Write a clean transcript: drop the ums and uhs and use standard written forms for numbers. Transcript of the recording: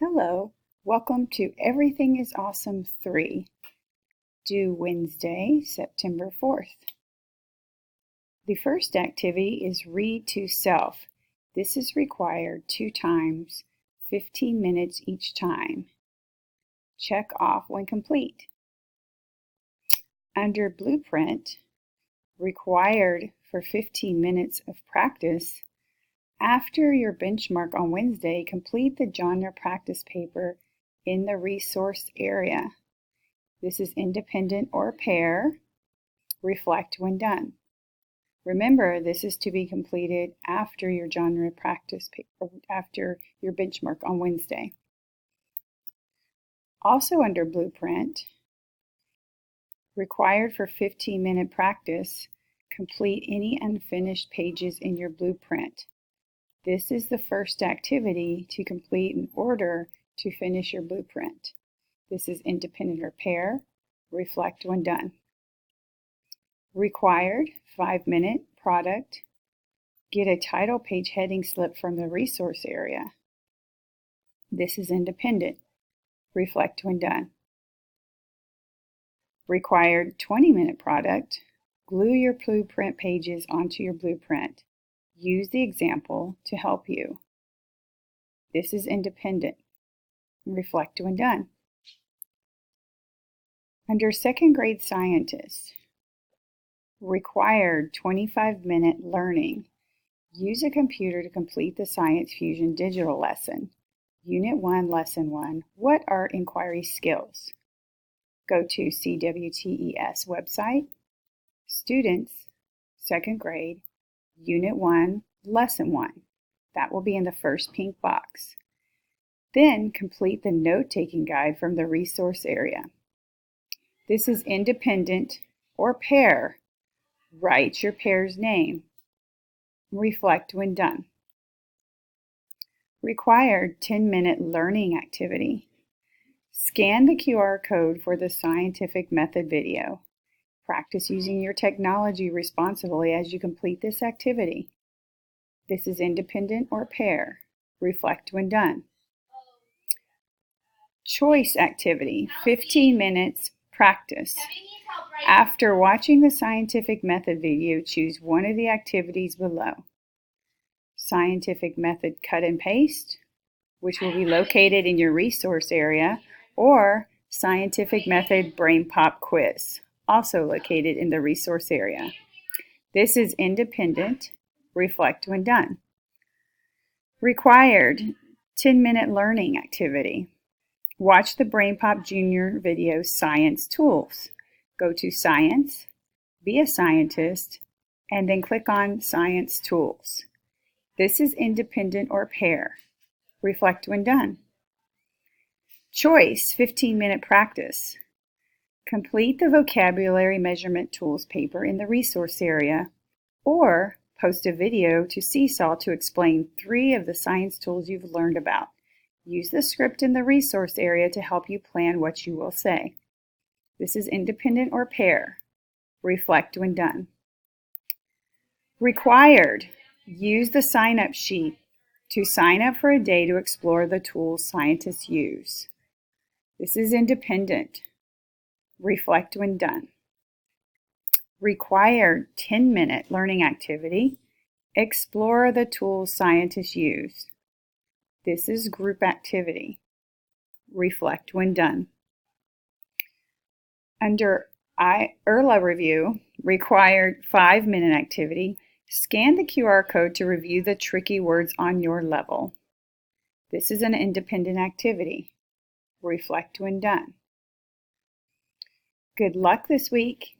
Hello, welcome to Everything is Awesome 3, due Wednesday, September 4th. The first activity is Read to Self. This is required 2 times, 15 minutes each time. Check off when complete. Under Blueprint, required for 15 minutes of practice, after your benchmark on Wednesday, complete the genre practice paper in the resource area. This is independent or pair. Reflect when done. Remember, this is to be completed after your genre practice paper, after your benchmark on Wednesday. Also under Blueprint, required for 15-minute practice, complete any unfinished pages in your blueprint. This is the first activity to complete in order to finish your blueprint. This is independent or pair. Reflect when done. Required 5-minute product. Get a title page heading slip from the resource area. This is independent. Reflect when done. Required 20-minute product. Glue your blueprint pages onto your blueprint. Use the example to help you. This is independent. Reflect when done. Under second grade scientists, required 25-minute learning. Use a computer to complete the Science Fusion digital lesson. Unit 1, Lesson 1, What are inquiry skills? Go to CWTES website, Students, second grade, Unit 1, Lesson 1. That will be in the first pink box. Then complete the note-taking guide from the resource area. This is independent or pair. Write your pair's name. Reflect when done. Required 10-minute learning activity. Scan the QR code for the scientific method video. Practice using your technology responsibly as you complete this activity. This is independent or pair. Reflect when done. Choice activity, 15 minutes practice. After watching the scientific method video, choose one of the activities below. Scientific method cut and paste, which will be located in your resource area, or scientific method brain pop quiz, also located in the resource area. This is independent. Reflect when done. Required 10-minute learning activity. Watch the Brain Pop Junior video Science Tools. Go to Science, Be a Scientist, and then click on Science Tools. This is independent or pair. Reflect when done. Choice 15-minute practice. Complete the vocabulary measurement tools paper in the resource area, or post a video to Seesaw to explain 3 of the science tools you've learned about. Use the script in the resource area to help you plan what you will say. This is independent or pair. Reflect when done. Required. Use the sign-up sheet to sign up for a day to explore the tools scientists use. This is independent. Reflect when done. Required 10-minute learning activity. Explore the tools scientists use. This is group activity. Reflect when done. Under ERLA review, required 5-minute activity. Scan the QR code to review the tricky words on your level. This is an independent activity. Reflect when done. Good luck this week.